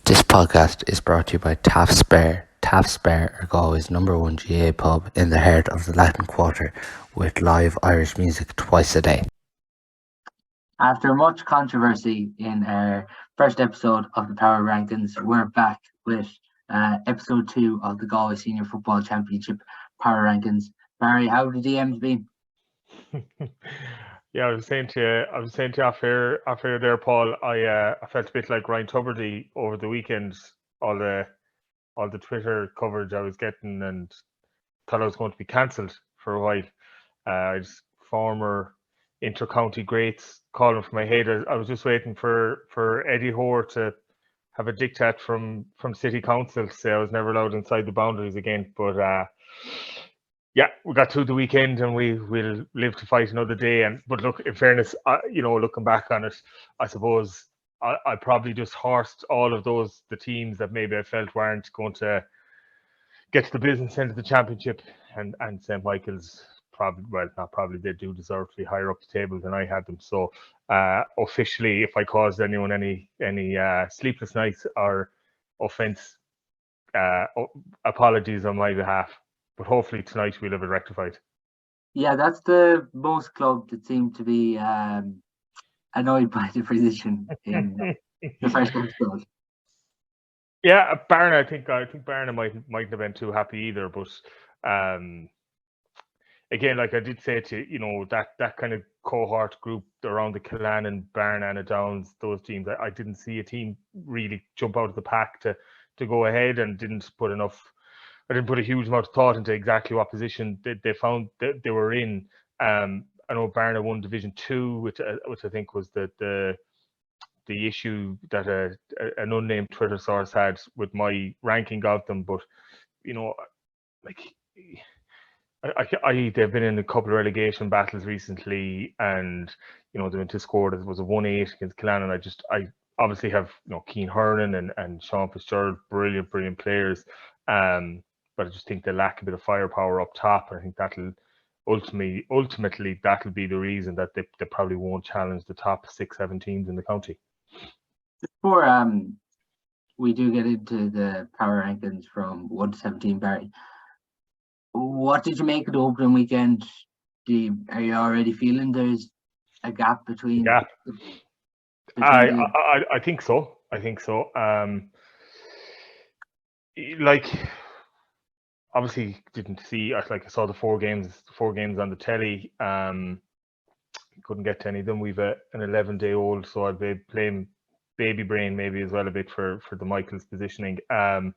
This podcast is brought to you by Taaffes Bar. Taaffes Bar are Galway's #1 GA pub in the heart of the Latin Quarter, with live Irish music twice a day. After much controversy in our first episode of the Power Rankings, we're back with episode 2 of the Galway Senior Football Championship Power Rankings. Barry, how have the DMs been? Yeah, I was saying to you off air there, Paul. I felt a bit like Ryan Tubridy over the weekend. All the Twitter coverage I was getting, and thought I was going to be cancelled for a while. Former inter-county greats calling for my head. I was just waiting for Eddie Hoare to have a diktat from City Council to say I was never allowed inside the boundaries again. But yeah, we got through the weekend and we'll live to fight another day. But look, in fairness, looking back on it, I suppose I probably just horsed all of the teams that maybe I felt weren't going to get to the business end of the championship, and St. Michael's they do deserve to be higher up the table than I had them. So officially, if I caused anyone any sleepless nights or offence, apologies on my behalf. But hopefully tonight we'll have it rectified. Yeah, that's the most club that seem to be annoyed by the position in the first episode. Yeah, Barna. I think Barna mightn't have been too happy either. But again, like I did say to you, that kind of cohort group around the Cullinane and Barna Downs, those teams, I didn't see a team really jump out of the pack to go ahead, and I didn't put a huge amount of thought into exactly what position they found that they were in. I know Barna won Division 2, which I think was the issue that an unnamed Twitter source had with my ranking of them. But they've been in a couple of relegation battles recently, and they went to score that was a 1-8 against Cullinane. And I obviously have Cian Hernan and Sean Fitzgerald, brilliant players. But I just think they lack a bit of firepower up top, and I think that'll ultimately that'll be the reason that they probably won't challenge the top 6-7 teams in the county. Before we do get into the power rankings from 1 to 17, Barry, what did you make of the opening weekend? Are you already feeling there's a gap between? I think so. Obviously didn't see. I saw the four games on the telly. Couldn't get to any of them. We've an 11-day-old, so I'd be playing baby brain maybe as well a bit for the Michael's positioning. But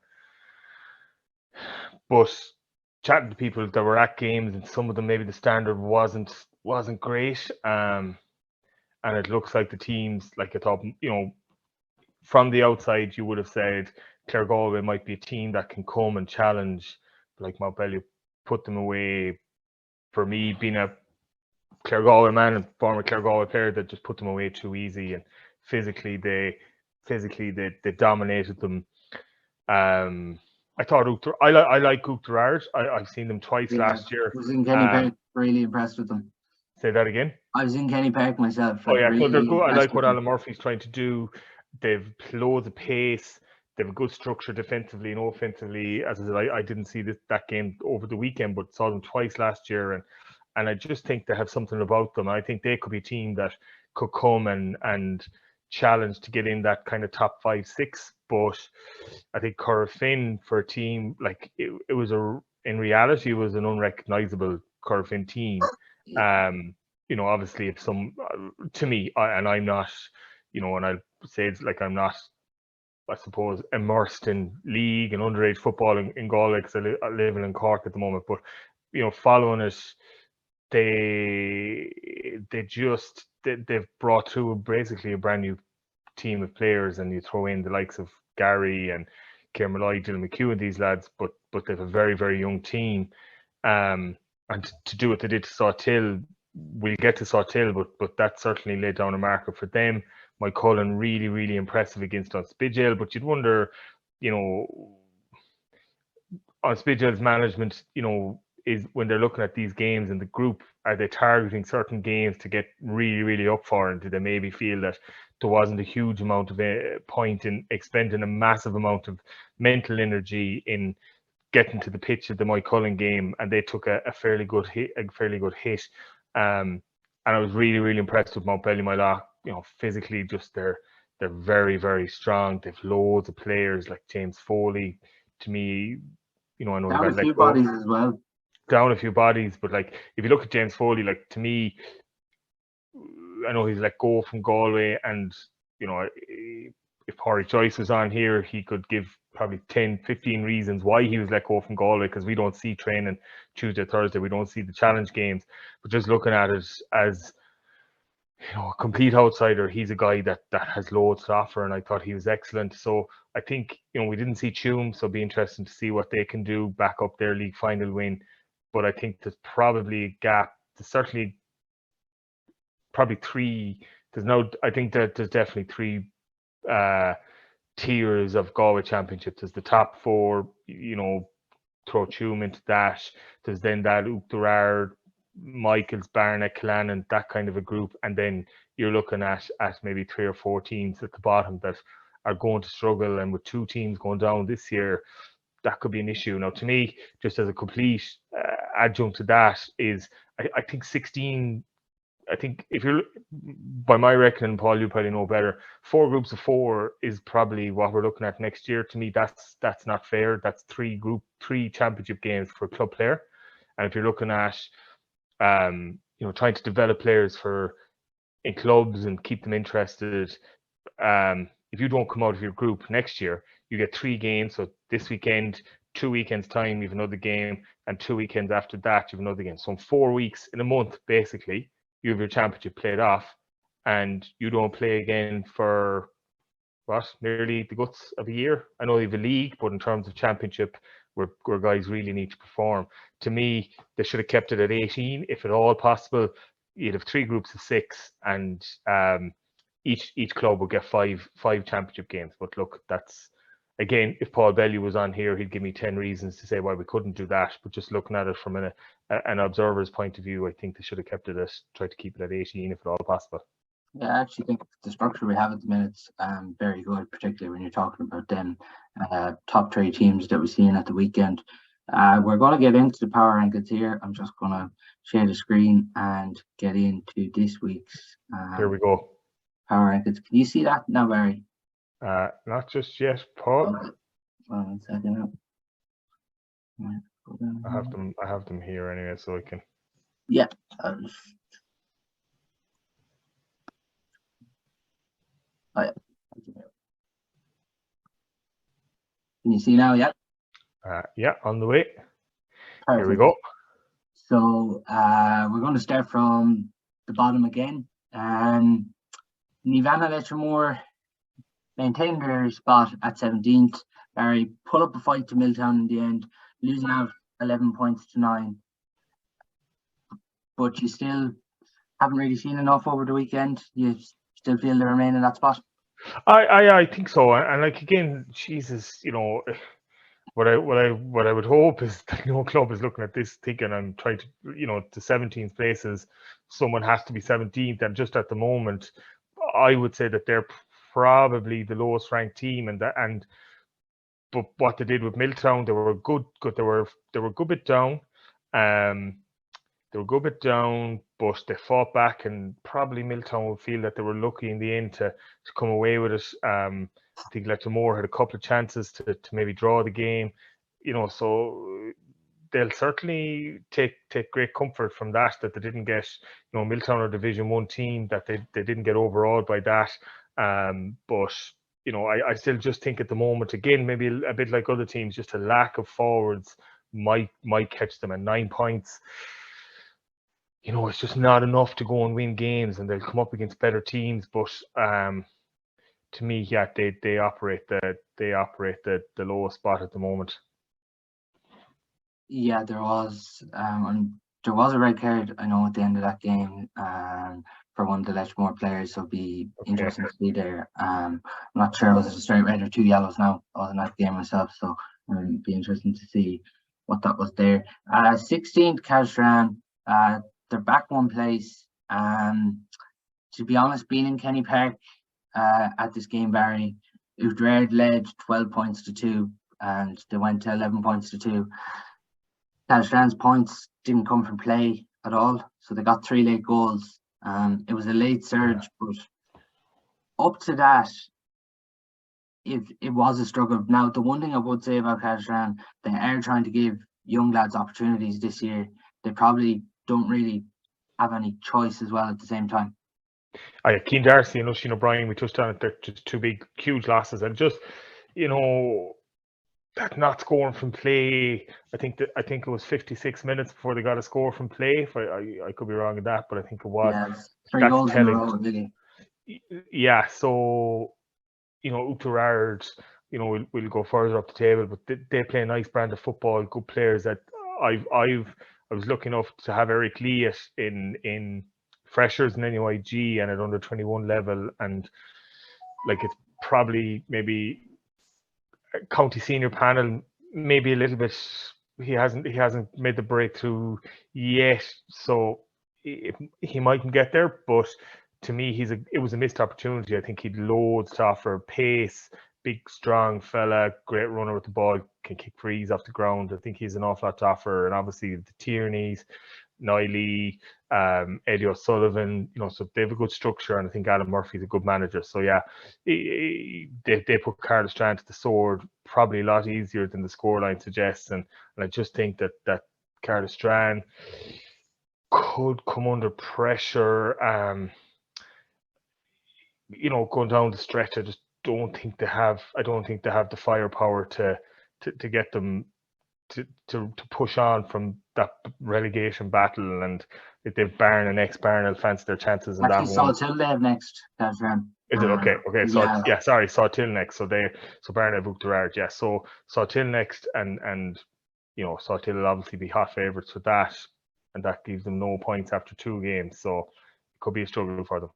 chatting to people that were at games, and some of them maybe the standard wasn't great. And it looks like the teams, like I thought, from the outside you would have said Clare Galway might be a team that can come and challenge. Like Moycullen put them away. For me, being a Clare Galway man and former Clare Galway player, that just put them away too easy, and physically they dominated them. I thought I like Oughterard. I've seen them twice last year. I was in Kenny Park, really impressed with them. Say that again. I was in Kenny Park myself. Oh yeah, so they're good. I like what Alan Murphy's trying to do. They've loads of pace. They have a good structure defensively and offensively. As I said, I didn't see that game over the weekend, but saw them twice last year, and I just think they have something about them. I think they could be a team that could come and challenge to get in that kind of top 5-6. But I think Corofin, for a team like it was in reality it was an unrecognizable Corofin team. Obviously if to me, and I'm not, and I'll say it's like I'm not, I suppose, immersed in league and underage football in Galway, because I live in Cork at the moment. But following it, they've brought through basically a brand new team of players, and you throw in the likes of Gary and Ciara Malloy, Dylan McHugh, and these lads, but they have a very, very young team. And to do what they did to Sawtill, we'll get to Sawtill, but that certainly laid down a marker for them. Moycullen really, really impressive against Spidgel, but you'd wonder, on Spidgel's management, is when they're looking at these games in the group, are they targeting certain games to get really, really up for, and do they maybe feel that there wasn't a huge amount of point in expending a massive amount of mental energy in getting to the pitch of the Moycullen game, and they took a fairly good hit. And I was really, really impressed with Mount Ballymaloch. Physically, just they're very, very strong. They've loads of players like James Foley. To me, I know down a few bodies as well. Down a few bodies, but like if you look at James Foley, like to me, I know he's let go from Galway, and if Corey Joyce was on here, he could give probably 10, 15 reasons why he was let go from Galway, because we don't see training Tuesday, Thursday, we don't see the challenge games. But just looking at it as a complete outsider, he's a guy that has loads to offer, and I thought he was excellent. So I think we didn't see Tuam, so it'll be interesting to see what they can do back up their league final win. But I think there's probably a gap. There's certainly probably three. I think that there's definitely three tiers of Galway Championship. There's the top four, throw Tuam into that. There's then that Uachtaráir, Moycullen, Barnet, Cullinane, that kind of a group, and then you're looking at maybe 3 or 4 teams at the bottom that are going to struggle, and with 2 teams going down this year, that could be an issue. Now, to me, just as a complete adjunct to that, is I think 16. I think if you're, by my reckoning, Paul, you probably know better, 4 groups of 4 is probably what we're looking at next year. To me, that's not fair. That's 3 championship games for a club player. And if you're looking at, trying to develop players in clubs and keep them interested, if you don't come out of your group next year, you get 3 games. So this weekend, 2 weekends time, you have another game, and 2 weekends after that, you have another game. So in 4 weeks, in a month, basically, you have your championship played off, and you don't play again for nearly the guts of a year. I know you have a league, but in terms of championship, where guys really need to perform, to me, they should have kept it at 18, if at all possible. You'd have 3 groups of 6, and each club would get 5 championship games. But look, that's, again, if Paul Bellew was on here, he'd give me 10 reasons to say why we couldn't do that. But just looking at it from an observer's point of view, I think they should have kept it tried to keep it at 18, if at all possible. Yeah, I actually think the structure we have at the minute's very good, particularly when you're talking about them top 3 teams that we've seen at the weekend. We're going to get into the power rankings here. I'm just going to share the screen and get into this week's here we go. Power rankings. Can you see that now, Barry? Not just yet, Paul. Okay. 1 second. I have them here anyway, so I can. Yeah. Yeah. Can you see now? Yeah. Yeah, on the way. Perfect. Here we go. So we're going to start from the bottom again. Nivana Letchermore maintained their spot at 17th. Barry put up a fight to Milltown in the end, losing out 11 points to 9. But you still haven't really seen enough over the weekend. You still feel they remain in that spot? I think so. And like, again, Jesus, what I would hope is that no club is looking at this thinking I'm trying to, to 17th places, someone has to be 17th. And just at the moment, I would say that they're probably the lowest ranked team, but what they did with Milltown, they were good. They were a good bit down. They were a good bit down, but they fought back, and probably Milltown would feel that they were lucky in the end to come away with it. I think Letchermore had a couple of chances to maybe draw the game, so they'll certainly take great comfort from that they didn't get, Milltown or Division 1 team, that they didn't get overawed by that. But I still just think at the moment, again, maybe a bit like other teams, just a lack of forwards might catch them at 9 points. It's just not enough to go and win games, and they'll come up against better teams. But to me, yeah, they operate the lowest spot at the moment. Yeah, there was a red card, I know, at the end of that game for one of the Letchermore players, so it'll be interesting to see there. I'm not sure was it a straight red or 2 yellows now. I wasn't at the game myself, so it'll be interesting to see what that was there. 16th Casran, they're back one place. To be honest, being in Kenny Park at this game, Barry, Uhtred led 12 points to 2, and they went to 11 points to 2. Casran's points didn't come from play at all, so they got 3 late goals. It was a late surge, but up to that, it was a struggle. Now, the one thing I would say about Casran, they are trying to give young lads opportunities this year. They probably don't really have any choice as well at the same time. Keane Darcy and Oisin O'Brien, we touched on it, they're just 2 big, huge losses. And just, that not scoring from play, I think it was 56 minutes before they got a score from play. If I could be wrong in that, but I think it was. Yeah, 3 goals in a row, really. Yeah, so, Uachtarard, we'll go further up the table, but they play a nice brand of football, good players that I was lucky enough to have Eric Lee in freshers in NUIG and at under 21 level, and like it's probably maybe a county senior panel, maybe a little bit. He hasn't made the breakthrough yet, so he mightn't get there. But to me, it was a missed opportunity. I think he'd loads to offer, pace, big strong fella, great runner with the ball, can kick frees off the ground. I think he's an awful lot to offer, and obviously the Tierneys, Niley, Eddie O'Sullivan, so they have a good structure, and I think Alan Murphy's a good manager. So yeah, they put Carlos Strand to the sword, probably a lot easier than the scoreline suggests, and I just think that Carlos Strand could come under pressure. Going down the stretch, I just don't think they have. I don't think they have the firepower to get them to push on from that relegation battle. And if they've Barn and ex-Barn, I'll fancy their chances in that one. Salthill they have next, Casran. Is it okay? So yeah, sorry, Salthill next. So Barn have Uachtarard, yeah. So Salthill next, and Salthill will obviously be hot favourites with that, and that gives them no points after 2 games. So it could be a struggle for them.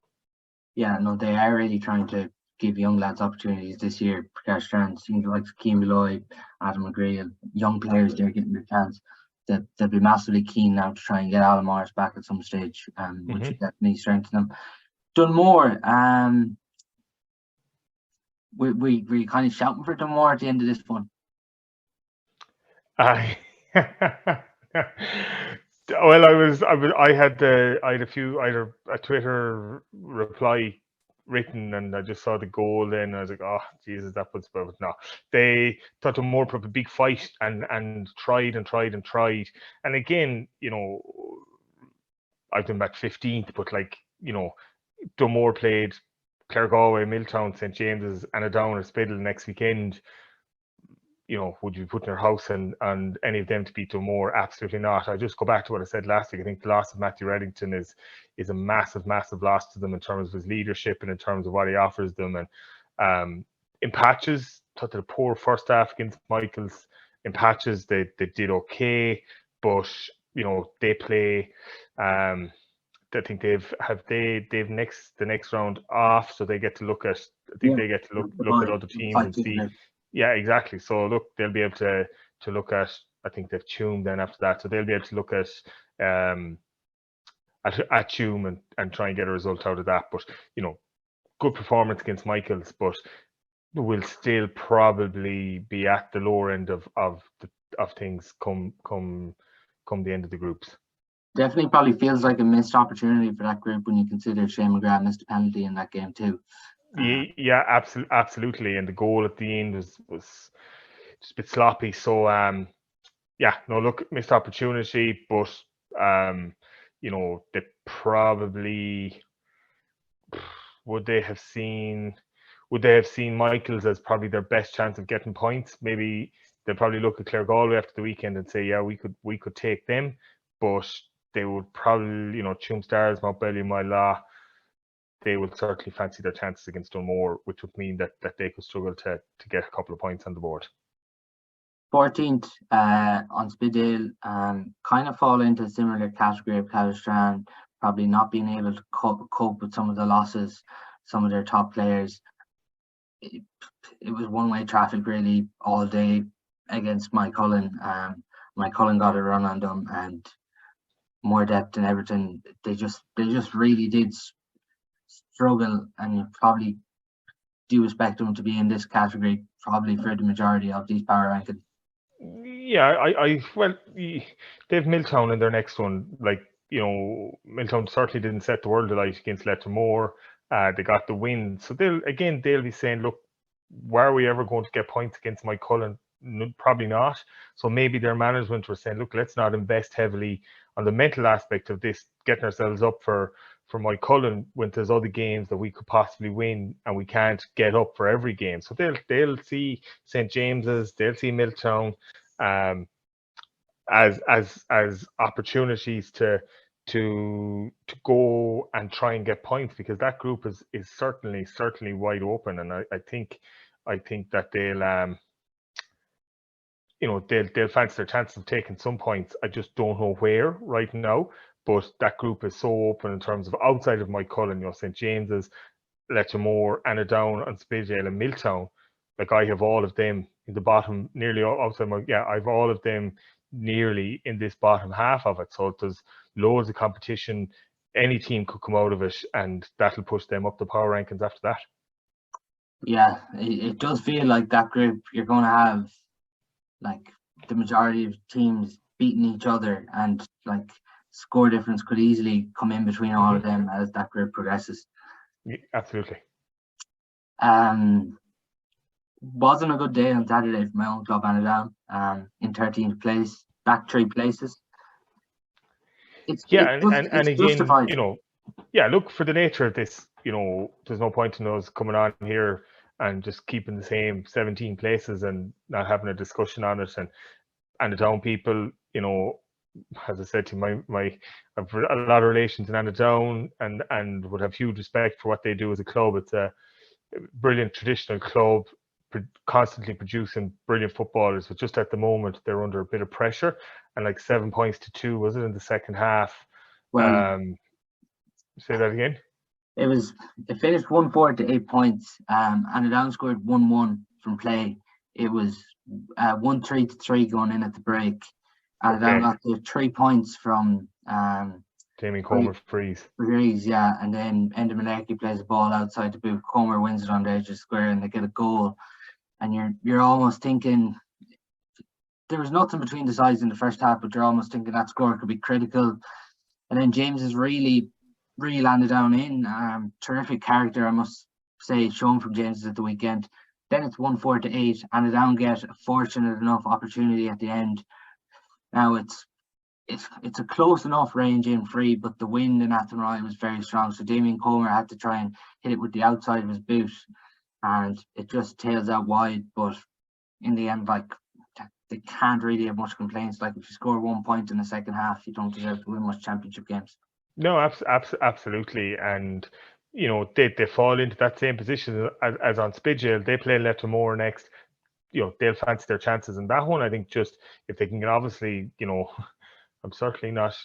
Yeah, no, they are really trying to give young lads opportunities this year. Casran seems like Keane Malloy, Adam McGrail, young players they're getting their chance. They'll be massively keen now to try and get Alan Morris back at some stage, which would definitely strengthen them. Dunmore, we kind of shouting for Dunmore at the end of this one. Well, I had a Twitter reply written, and I just saw the goal then, and I was like, oh Jesus, that puts, but no, they thought Dunmore put up a big fight and tried, and again, I've been back 15th, but Dunmore played Clare Galway, Milltown, St James's, and a down at Spiddle next weekend. Would you put in your house and any of them to beat Dunmore? Absolutely not. I just go back to what I said last week. I think the loss of Matthew Reddington is a massive, massive loss to them in terms of his leadership and in terms of what he offers them. And in patches, thought that a poor first half against Michaels. In patches, they did okay, but they play. I think they've the next round off, so they get to look at. I think they get to look at other teams and see. Yeah, exactly. So look, they'll be able to look at. I think they've Tuam then after that, so they'll be able to look at Tuam and try and get a result out of that. But good performance against Michaels, but will still probably be at the lower end of things come the end of the groups. Definitely, probably feels like a missed opportunity for that group when you consider Shane McGrath missed a penalty in that game too. Yeah, absolutely, and the goal at the end was just a bit sloppy. So missed opportunity, but they probably would they have seen Michaels as probably their best chance of getting points. Maybe they'll probably look at Clare Galway after the weekend and say, yeah, we could take them, but they would probably Tuam Stars, Mountbelly, Moylaw, they would certainly fancy their chances against Dunmore, which would mean that they could struggle to get a couple of points on the board. 14th on Spiddale, kind of fall into a similar category of Calistran, probably not being able to cope with some of the losses, some of their top players. It was one-way traffic really all day against Moycullen. Moycullen got a run on them, and more depth and everything. They just really did struggle, and you probably do expect them to be in this category probably for the majority of these power rankings. Yeah, well, they've Milltown in their next one. Like, Milltown certainly didn't set the world alight against Lettermore. They got the win, so they'll be saying, look, why are we ever going to get points against Moycullen? Probably not. So maybe their management were saying, look, let's not invest heavily on the mental aspect of this, getting ourselves up for Moycullen when there's other games that we could possibly win and we can't get up for every game. So they'll see St. James's, they'll see Milltown as opportunities to go and try and get points, because that group is certainly wide open, and I think that they'll they'll fancy their chances of taking some points. I just don't know where right now, but that group is so open in terms of outside of Moycullen, St. James's, Lettermore, Annadown, and Spidgale and Milltown. Like, I have all of them in the bottom, nearly outside I've all of them nearly in this bottom half of it. So there's loads of competition. Any team could come out of it, and that'll push them up the power rankings after that. Yeah, it does feel like that group, you're going to have like the majority of teams beating each other, and like score difference could easily come in between all of them as that group progresses. Yeah, absolutely. Wasn't a good day on Saturday for my own club, Annadown, in 13th place, back 3 places. And again, justified. Look, for the nature of this, there's no point in us coming on here and just keeping the same 17 places and not having a discussion on it. And the down people, as I said to you, I've a lot of relations in Annadown and would have huge respect for what they do as a club. It's a brilliant traditional club, constantly producing brilliant footballers, but just at the moment they're under a bit of pressure, and like 7 points to 2, was it, in the second half? Well, say that again. It finished 1-4 to 8 points. Annadown scored 1-1 from play. It was 1-3 to 3 going in at the break. Annadown got the 3 points from Damien Comer freeze, yeah, and then Enda Malarkey plays a ball outside the boot. Comer wins it on the edge of the square, and they get a goal. And you're almost thinking there was nothing between the sides in the first half, but you're almost thinking that score could be critical. And then James has really landed down in. Terrific character, I must say, shown from James at the weekend. Then it's 1-4 to 8, and Annadown get a fortunate enough opportunity at the end. Now it's a close enough range in free, but the wind in Athenry was very strong, so Damien Comer had to try and hit it with the outside of his boot, and it just tails out wide. But in the end, like, they can't really have much complaints. Like, if you score 1 point in the second half, you don't deserve to win much championship games. No, absolutely. And they fall into that same position as on Spidgale. They play Lettermore next. They'll fancy their chances in that one. I think just if they can get, obviously, I'm certainly not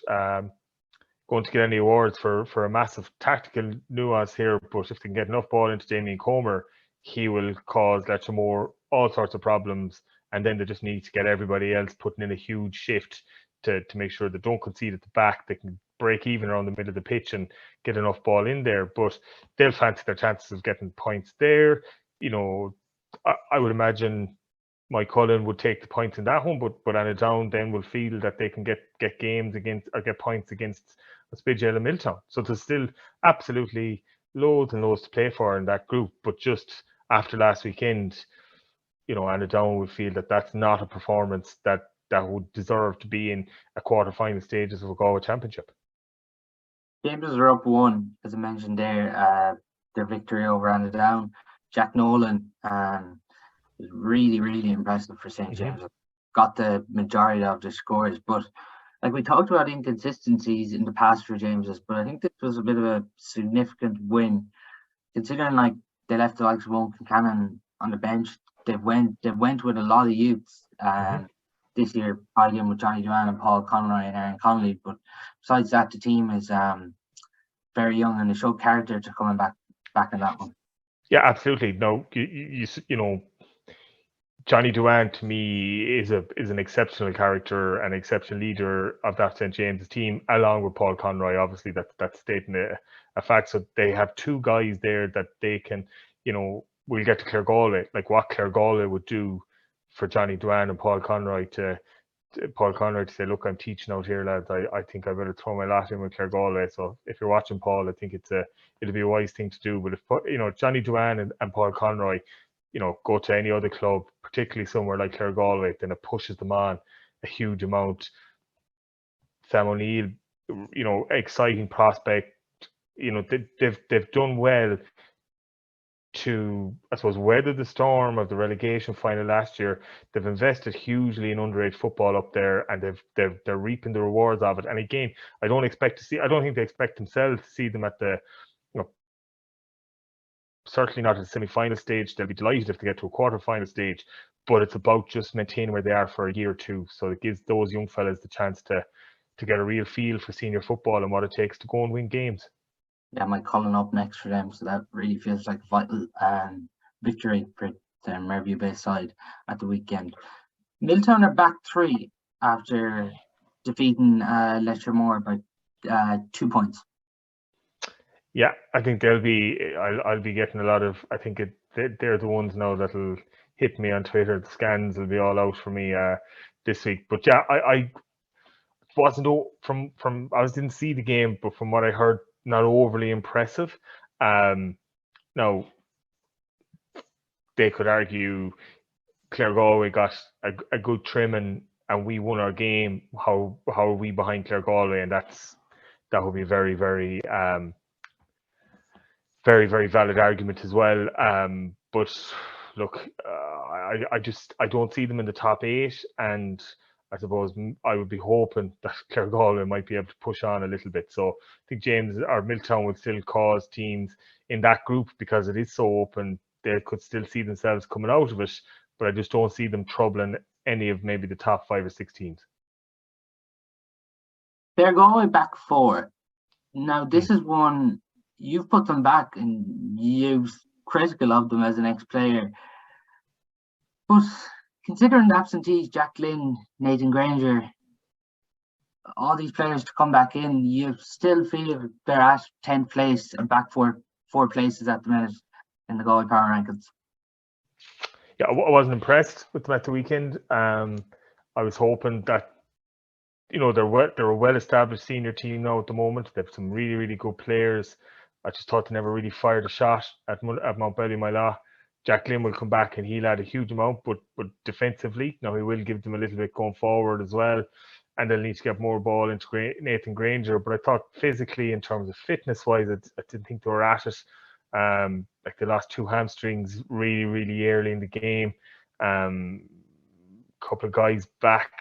going to get any awards for a massive tactical nuance here, but if they can get enough ball into Damien Comer, he will cause Lettermore all sorts of problems, and then they just need to get everybody else putting in a huge shift to make sure they don't concede at the back. They can break even around the middle of the pitch and get enough ball in there, but they'll fancy their chances of getting points there. I would imagine Moycullen would take the points in that one, but Annadown then will feel that they can get games against, or get points against Spidgale and Milltown. So there's still absolutely loads and loads to play for in that group. But just after last weekend, Annadown would feel that that's not a performance that would deserve to be in a quarter-final stages of a Galway Championship. James are up 1, as I mentioned there. Their victory over Annadown. Jack Nolan was really impressive for St. James. Got the majority of the scores, but like we talked about inconsistencies in the past for James's, but I think this was a bit of a significant win, considering like they left the likes of Owen Cannon on the bench. They went with a lot of youths this year, playing with Johnny Duane and Paul Conroy and Aaron Connolly. But besides that, the team is very young, and they showed character to coming back in that one. Yeah, absolutely. No, you Johnny Dewan to me is an exceptional character, an exceptional leader of that St James's team, along with Paul Conroy. Obviously, that's stating a fact. So they have two guys there that they can, we'll get to Claregalway, like what Claregalway would do for Johnny Dewan and Paul Conroy to say, look, I'm teaching out here, lads. I think I better throw my lot in with Claregalway. So if you're watching Paul, I think it'll be a wise thing to do. But if Johnny Dewan and Paul Conroy, go to any other club, particularly somewhere like Claregalway, then it pushes them on a huge amount. Sam O'Neill, exciting prospect. They've done well to, I suppose, weather the storm of the relegation final last year. They've invested hugely in underage football up there, and they're reaping the rewards of it. And again, I don't think they expect themselves to see them at the, certainly not at the semi-final stage. They'll be delighted if they get to a quarter-final stage, but it's about just maintaining where they are for a year or two. So it gives those young fellas the chance to get a real feel for senior football and what it takes to go and win games. Yeah, Moycullen up next for them, so that really feels like a vital victory for the Merview Bay side at the weekend. Milltown are back 3 after defeating Letchermore by 2 points. Yeah, I think they'll be. I'll be getting a lot of. I think they're the ones now that'll hit me on Twitter. The scans will be all out for me this week. But yeah, I wasn't from. I didn't see the game, but from what I heard, not overly impressive. Now they could argue Claregalway got a good trimming and we won our game. How are we behind Claregalway? And that would be very, very very, very valid argument as well. But look, I don't see them in the top 8, and I suppose I would be hoping that Claregalway might be able to push on a little bit. So I think James or Milltown would still cause teams in that group, because it is so open. They could still see themselves coming out of it, but I just don't see them troubling any of maybe the top 5 or 6 teams. They're going back 4. Now, this is one you've put them back, and you're critical of them as an ex-player. But considering the absentees, Jack Lynn, Nathan Granger, all these players to come back in, you still feel they're at 10th place and back four places at the minute in the Galway Power Rankings. Yeah, I wasn't impressed with them at the weekend. I was hoping that, they're a well-established senior team now at the moment. They have some really, really good players. I just thought they never really fired a shot at Mountbelly Mylaw. Jack Lynn will come back and he'll add a huge amount, but defensively, now he will give them a little bit going forward as well. And they'll need to get more ball into Nathan Granger. But I thought physically, in terms of fitness-wise, I didn't think they were at it. Like they lost 2 hamstrings really, really early in the game. Couple of guys back.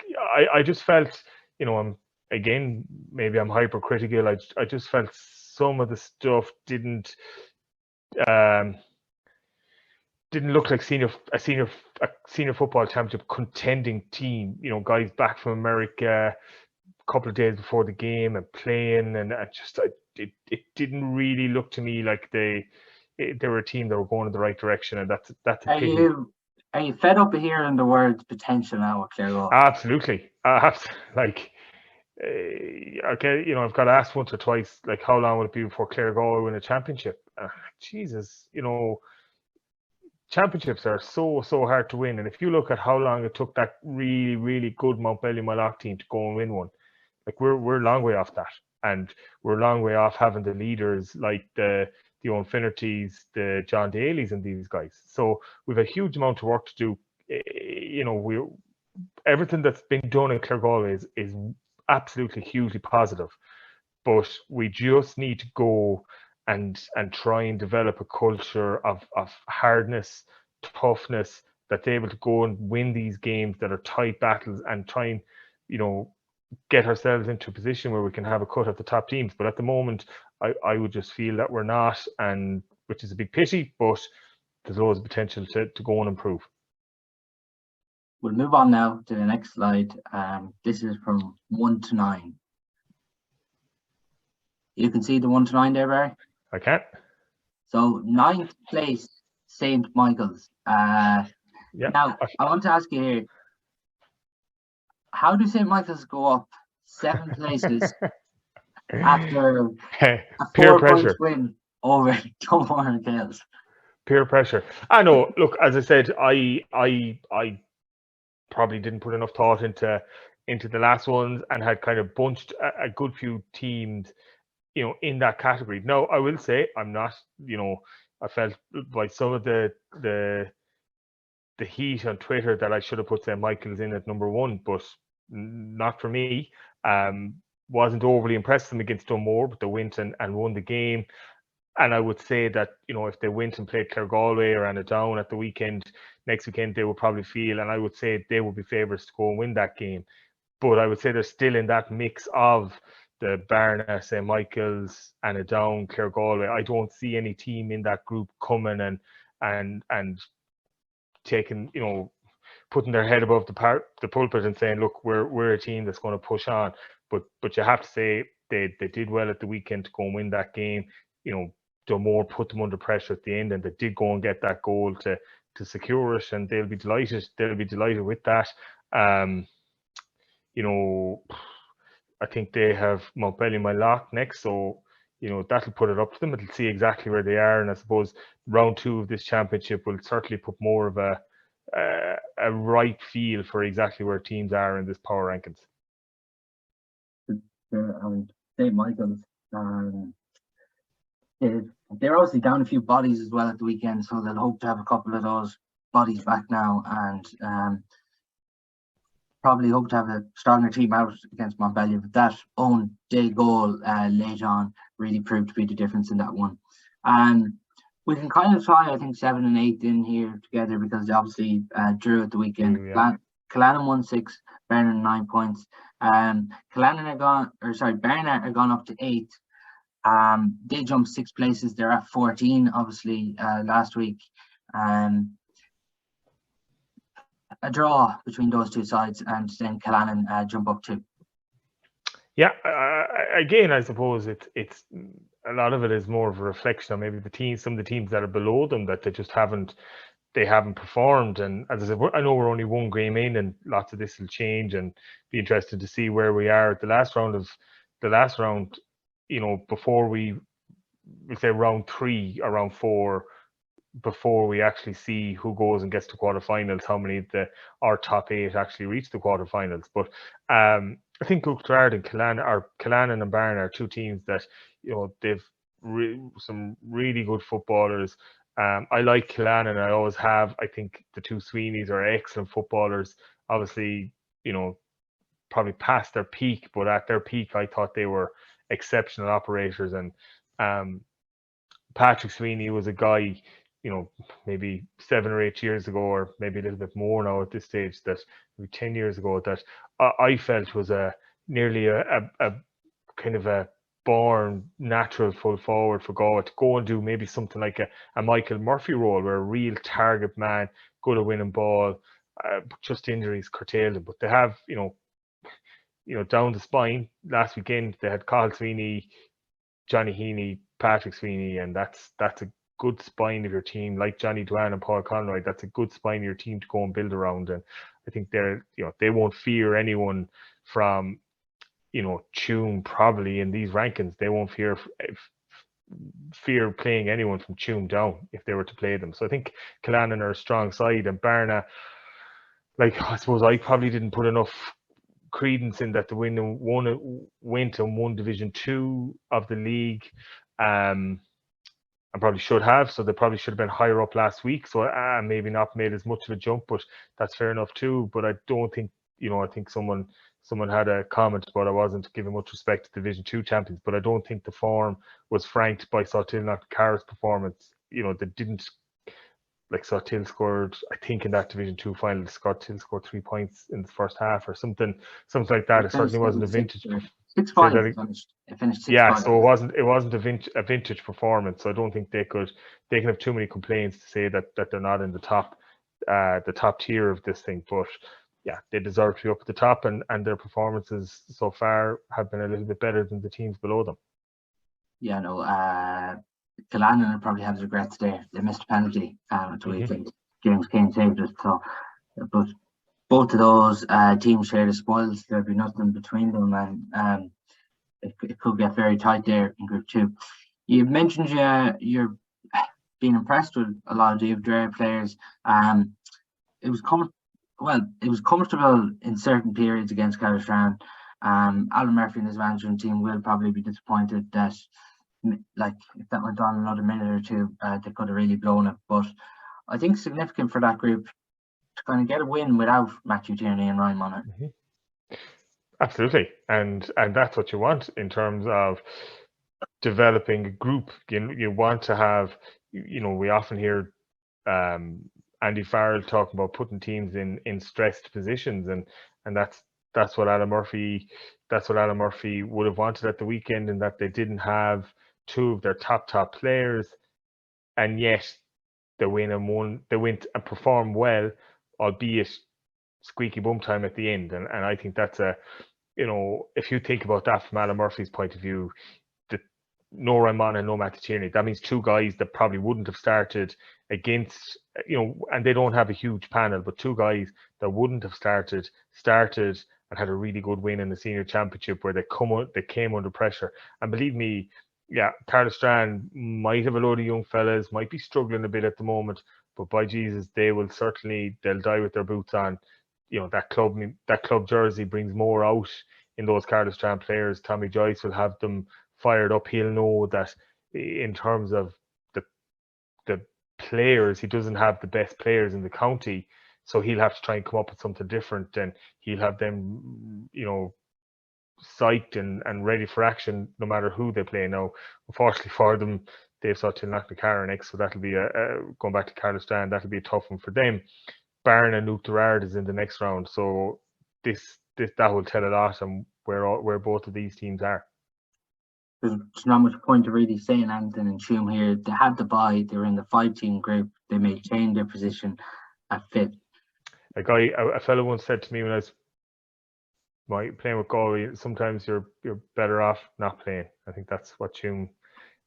I just felt, maybe I'm hypercritical. I just felt some of the stuff didn't look like a senior football championship contending team. Guys back from America a couple of days before the game and playing, and it didn't really look to me like they were a team that were going in the right direction, and that's a pity. Are you fed up of hearing the words potential now at Claregalway? Absolutely. Okay, I've got asked once or twice, like, how long will it be before Claregalway win a championship? Jesus, championships are so hard to win, and if you look at how long it took that really, really good Mountbelly Mylaw team to go and win one, like we're a long way off that, and we're a long way off having the leaders like the Owen Finnertys, the John Daly's, and these guys. So we've a huge amount of work to do. Everything that's been done in Claregalway is absolutely hugely positive, but we just need to go and try and develop a culture of hardness, toughness, that's able to go and win these games that are tight battles, and try and get ourselves into a position where we can have a cut at the top teams. But at the moment, I would just feel that we're not, and which is a big pity, but there's loads of potential to go and improve. We'll move on now to the next slide. This is from 1 to 9. You can see the 1 to 9 there, Barry? I can. So 9th place, St. Michael's. yeah. Now, I want to ask you here, how do St. Michael's go up 7 places after a Peer 4-point pressure. win over Dunmore and Gales? Peer pressure. I know. Look, as I said, I probably didn't put enough thought into the last ones and had kind of bunched a good few teams, in that category. Now, I will say I'm not, I felt by some of the heat on Twitter that I should have put St. Michael's in at number 1, but not for me. Wasn't overly impressed with them against Dunmore, but they went and won the game. And I would say that, if they went and played Galway or Down at the next weekend, they would probably feel, and I would say they would be favourites to go and win that game. But I would say they're still in that mix of the Barna, St. Michael's, Down, Galway. I don't see any team in that group coming and taking, putting their head above the pulpit and saying, look, we're a team that's going to push on. But you have to say they did well at the weekend to go and win that game. Dunmore put them under pressure at the end, and they did go and get that goal to secure it, and they'll be delighted. They'll be delighted with that. I think they have Montpellier my lock next, so that'll put it up to them. It'll see exactly where they are, and I suppose round 2 of this championship will certainly put more of a right feel for exactly where teams are in this power rankings. St. Michael's, they're obviously down a few bodies as well at the weekend, so they'll hope to have a couple of those bodies back now, and probably hope to have a stronger team out against Montpellier. But that own day goal late on really proved to be the difference in that one. We can kind of tie, I think, 7 and 8 in here together, because they obviously drew at the weekend. Cullinane won 6, Barna 9 points. Barna are gone up to 8. They jumped 6 places. They're at 14, obviously, last week. A draw between those two sides, and then Cullinane jump up 2. Yeah, again, I suppose it's a lot of it is more of a reflection on maybe some of the teams that are below them, that they just haven't performed. And as I said, I know we're only 1 game in, and lots of this will change, and be interested to see where we are at the last round, before we say round 3 or round 4, before we actually see who goes and gets to quarterfinals, how many of our top 8 actually reach the quarterfinals. But I think Cullinane and Cullinane and Barna are 2 teams that they've some really good footballers. I like Cullinane, and I always have. I think the 2 Sweeneys are excellent footballers. Obviously, probably past their peak, but at their peak, I thought they were exceptional operators. And Patrick Sweeney was a guy, maybe 7 or 8 years ago, or maybe a little bit more now at this stage, that maybe 10 years ago, that I felt was nearly a kind of a born natural full forward for Galway to go and do maybe something like a Michael Murphy role, where a real target man, good at winning ball, just injuries curtailed him. But they have, down the spine last weekend, they had Carl Sweeney, Johnny Heaney, Patrick Sweeney, and that's a good spine of your team, like Johnny Dwan and Paul Conroy. That's a good spine of your team to go and build around. And I think they won't fear anyone from, Tuam, probably in these rankings. They won't fear playing anyone from Tuam down if they were to play them. So I think Cullinane are a strong side, and Barna, I suppose I probably didn't put enough credence in that the went and won Division 2 of the league. I probably should have, so they probably should have been higher up last week, so maybe not made as much of a jump, but that's fair enough too. But I don't think, I think someone had a comment about I wasn't giving much respect to Division 2 champions, but I don't think the form was franked by Salthill Carr's performance. They didn't, Salthill scored, I think in that Division 2 final, Salthill scored 3 points in the first half or something like that. It certainly wasn't a vintage. 6-5. It finished 6-5. Yeah, so it wasn't a vintage performance. So I don't think they can have too many complaints to say that they're not in the top tier of this thing. But yeah, they deserve to be up at the top, and their performances so far have been a little bit better than the teams below them. Yeah, no, Cullinane probably have regrets there. They missed a penalty at the weekend, James Kane saved it. So, but both of those teams share the spoils. There'll be nothing between them, and it could get very tight there in Group 2. You mentioned you're being impressed with a lot of the Dare players. It was comfortable in certain periods against Cullinane. Alan Murphy and his management team will probably be disappointed that, like, if that went on another minute or two, they could have really blown it. But I think it's significant for that group to kind of get a win without Matthew Tierney and Ryan Monaghan. Mm-hmm. Absolutely, and that's what you want in terms of developing a group. You want to have, we often hear Andy Farrell talking about putting teams in stressed positions, and that's what Alan Murphy would have wanted at the weekend, in that they didn't have two of their top players, and yet they went and performed well, albeit squeaky bum time at the end. And I think that's if you think about that from Alan Murphy's point of view, no Ryan Monaghan and no Matthew Tierney, that means two guys that probably wouldn't have started against, and they don't have a huge panel, but two guys that wouldn't have started and had a really good win in the senior championship, where they came under pressure. And believe me, yeah, Cullinane might have a load of young fellas, might be struggling a bit at the moment, but by Jesus, they'll die with their boots on. That club jersey brings more out in those Cullinane players. Tommy Joyce will have them fired up. He'll know that in terms of the players, he doesn't have the best players in the county, so he'll have to try and come up with something different, and he'll have them, psyched and ready for action no matter who they play. Now, unfortunately for them, they've sought to knock the car next, so that'll be going back to Cullinane, that'll be a tough one for them. Barn and Nuke Derard is in the next round, so that will tell a lot on where both of these teams are. There's not much point of really saying anything in Tuam here. They had the bye. They were in the 5-team group. They maintained their position at 5th. A fellow once said to me when I was playing with Galway, sometimes you're better off not playing. I think that's what Tuam.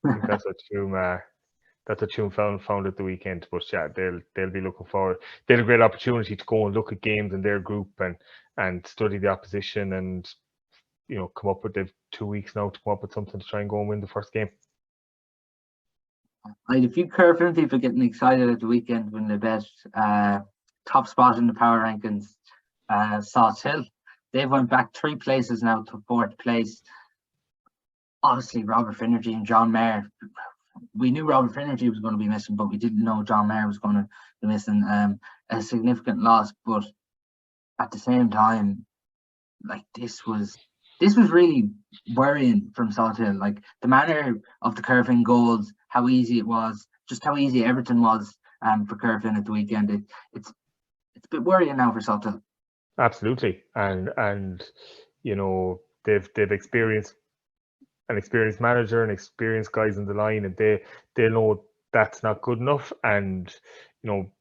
That's what Tuam found at the weekend. But yeah, they'll be looking forward. They had a great opportunity to go and look at games in their group and study the opposition, and come up with, they've 2 weeks now to come up with something to try and go and win the first game. I had a few Curfin people getting excited at the weekend when they bet top spot in the power rankings, Salt Hill. They went back 3 places now to 4th place. Obviously, Robert Finnerty and John Mayer. We knew Robert Finnerty was going to be missing, but we didn't know John Mayer was going to be missing. A significant loss, but at the same time, like, this was really worrying from Salt Hill. Like, the manner of the Curfin goals, how easy it was, just how easy everything was for Curfin at the weekend. It's a bit worrying now for Salt Hill. Absolutely, and they've experienced an experienced manager and experienced guys in the line, and they know that's not good enough. And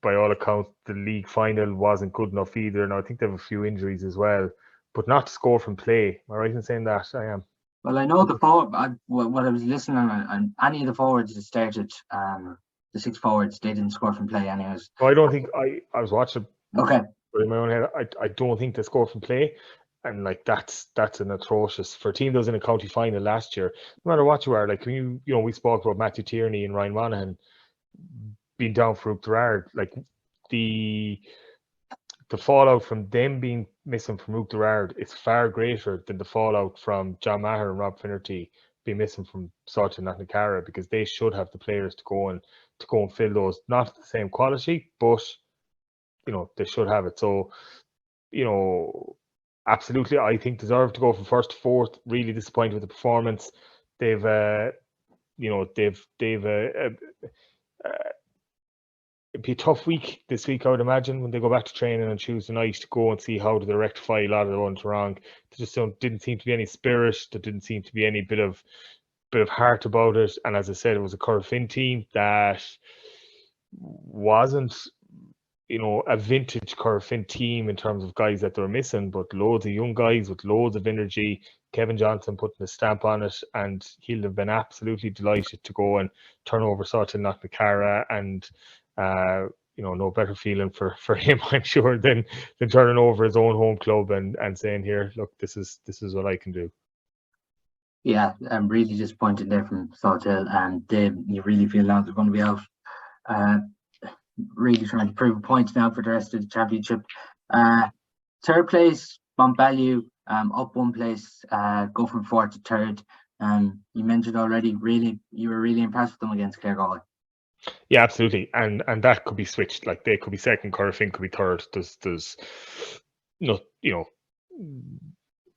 by all accounts, the league final wasn't good enough either. And I think they have a few injuries as well. But not to score from play. Am I right in saying that? I am. Well, I know the forward. What I was listening on, any of the forwards that started, the 6 forwards, they didn't score from play anyways. I don't think I was watching. Okay. But in my own head, I don't think they scored from play, and like that's an atrocious for a team that was in a county final last year. No matter what you are, like when we spoke about Matthew Tierney and Ryan Monaghan being down for Nuke Derard, like the fallout from them being missing from Nuke Derard is far greater than the fallout from John Maher and Rob Finnerty being missing from Salt and Knocknacarra, because they should have the players to go and fill those. Not the same quality, but they should have it. So, absolutely, I think deserve to go from 1st to 4th. Really disappointed with the performance. They've it'd be a tough week this week, I would imagine, when they go back to training on Tuesday night to go and see how do they rectify a lot of the ones wrong. There just didn't seem to be any spirit. There didn't seem to be any bit of heart about it. And as I said, it was a Curfin team that wasn't, a vintage Curfin team in terms of guys that they were missing, but loads of young guys with loads of energy. Kevin Johnson putting a stamp on it, and he'll have been absolutely delighted to go and turn over Salt and Knocknacarra and no better feeling for him, I'm sure, than turning over his own home club and saying, here, look, this is what I can do. Yeah, I'm really disappointed there from Salt Hill, and you really feel now they're going to be out. Really trying to prove a point now for the rest of the championship. Third place, Montbellew, up one place, go from fourth to third. You mentioned already, you were really impressed with them against Clare Galway. Yeah, absolutely, and that could be switched. Like, they could be second, Corofin could be third. There's no,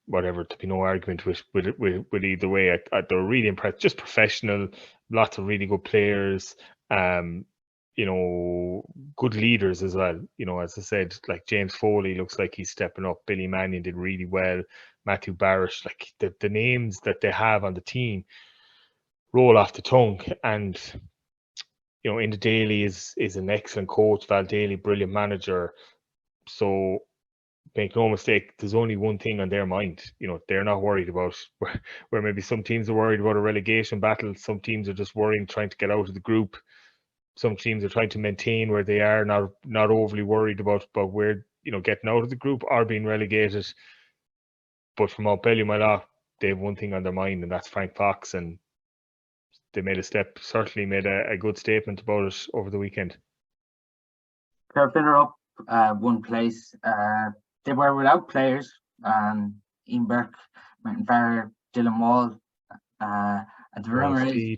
whatever, to be no argument with either way. They're really impressed, just professional, lots of really good players, good leaders as well. As I said, like James Foley looks like he's stepping up. Billy Mannion did really well. Matthew Barrett, like the names that they have on the team roll off the tongue. And Inda Daly is an excellent coach. Val Daly, brilliant manager. So make no mistake, there's only one thing on their mind. They're not worried about where maybe some teams are worried about a relegation battle. Some teams are just worrying, trying to get out of the group. Some teams are trying to maintain where they are, not overly worried about where, getting out of the group or being relegated. But from Montbellew, they have one thing on their mind, and that's Frank Fox. And they certainly made a good statement about it over the weekend. Corofin are up one place. They were without players. Ian Burke, Martin Farrer, Dylan Wall. And the rumour is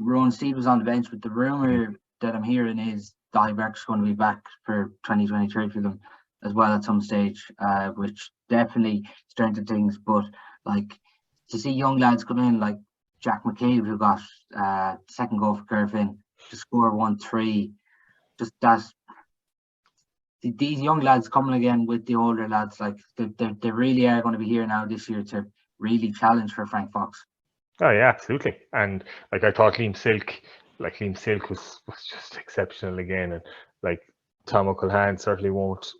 Rowan Steed was on the bench, but the rumour that I'm hearing is Dolly Burke's going to be back for 2023 for them as well at some stage, which definitely strengthened things. But like, to see young lads come in like Jack McCabe, who got second goal for Corofin, to score 1-3, just that. These young lads coming again with the older lads, like they really are going to be here now this year to really challenge for Frank Fox. Oh yeah, absolutely. And like, I thought Liam Silk was just exceptional again, and like Tom Cullinane certainly won't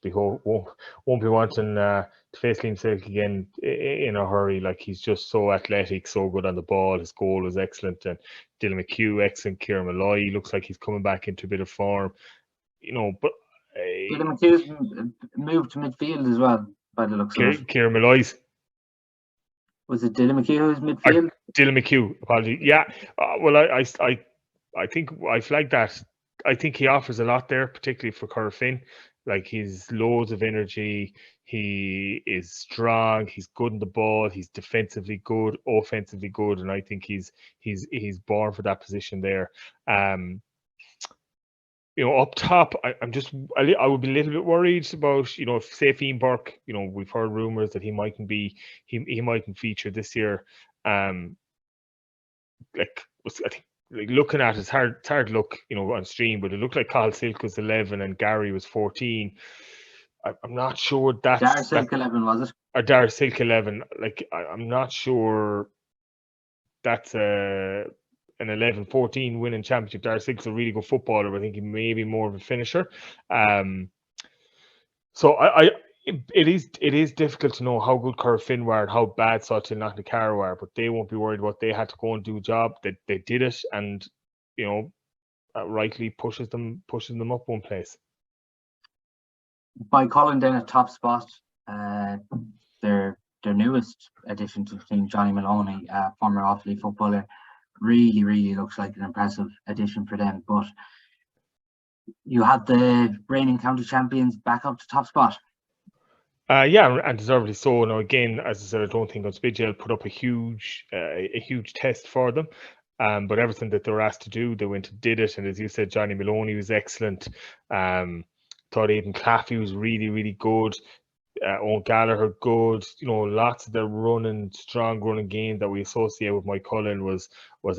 be wanting to face Liam Silk again in a hurry. Like, he's just so athletic, so good on the ball. His goal was excellent, and Dylan McHugh, excellent. Kieran Malloy looks like he's coming back into a bit of form, but Dylan McHugh's moved to midfield as well, by the looks of it. Kieran Malloy's. Was it Dylan McHugh who's midfield? Dylan McHugh, apology. Yeah, well, I think I flagged that. I think he offers a lot there, particularly for Corofin. Like, he's loads of energy. He is strong. He's good in the ball. He's defensively good, offensively good, and I think he's born for that position there. Up top, I would be a little bit worried about, if, say, Ian Burke, we've heard rumours that he mightn't feature this year. I think, like, looking at it, it's hard to look, on stream, but it looked like Carl Silk was 11 and Gary was 14. I'm not sure that's... Dar Silk 11, was it? Or Dar Silk 11. Like, I'm not sure that's an 11-14 winning championship. Dar Silk's a really good footballer, but I think he may be more of a finisher. So it is difficult to know how good Corofin were and how bad Salt Hill Knocknacarra were, but they won't be worried about. They had to go and do a job. They did it, and rightly pushes them up one place. Moycullen then at top spot. Their newest addition to the team, Johnny Maloney, former Offaly footballer, really looks like an impressive addition for them. But you have the reigning county champions back up to top spot. Yeah, and deservedly so. Now, again, as I said, I don't think Unspidgel put up a huge test for them. But everything that they were asked to do, they went and did it. And as you said, Johnny Maloney was excellent. Thought Aidan Claffey was really good. Owen Gallagher, good. Lots of the strong running game that we associate with Moycullen was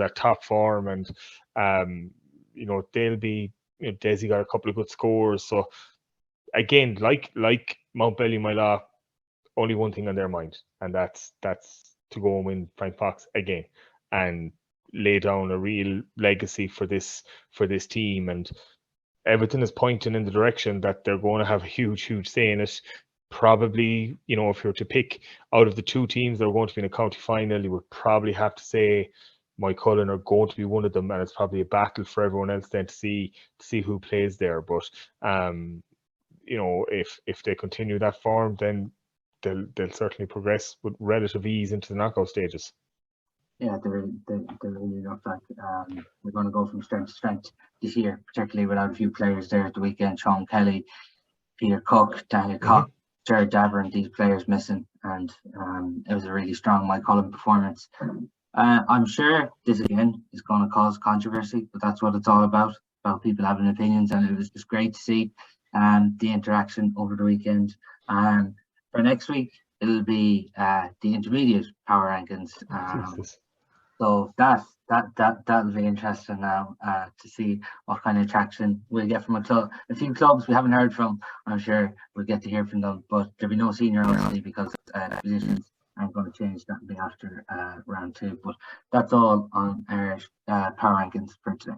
at top form. And they'll be, Desi got a couple of good scores. So again, like Montbellew, my only one thing on their mind, and that's to go and win Frank Fox again and lay down a real legacy for this team. And everything is pointing in the direction that they're going to have a huge say in it. Probably, if you were to pick out of the two teams that are going to be in a county final, you would probably have to say Moycullen are going to be one of them, and it's probably a battle for everyone else then to see who plays there. But you know, if they continue that form, then they'll certainly progress with relative ease into the knockout stages. Yeah, they really look like they're going to go from strength to strength this year, particularly without a few players there at the weekend. Sean Kelly, Peter Cook, Daniel Cox, Jared Davern, these players missing, and it was a really strong Moycullen performance. I'm sure this again is going to cause controversy, but that's what it's all about people having opinions, and it was just great to see the interaction over the weekend. For next week, it'll be the intermediate power rankings. So that'll be interesting now to see what kind of traction we'll get from a few clubs we haven't heard from. I'm sure we'll get to hear from them, but there'll be no senior obviously because positions aren't going to change. That'll be after round 2. But that's all on our power rankings for today.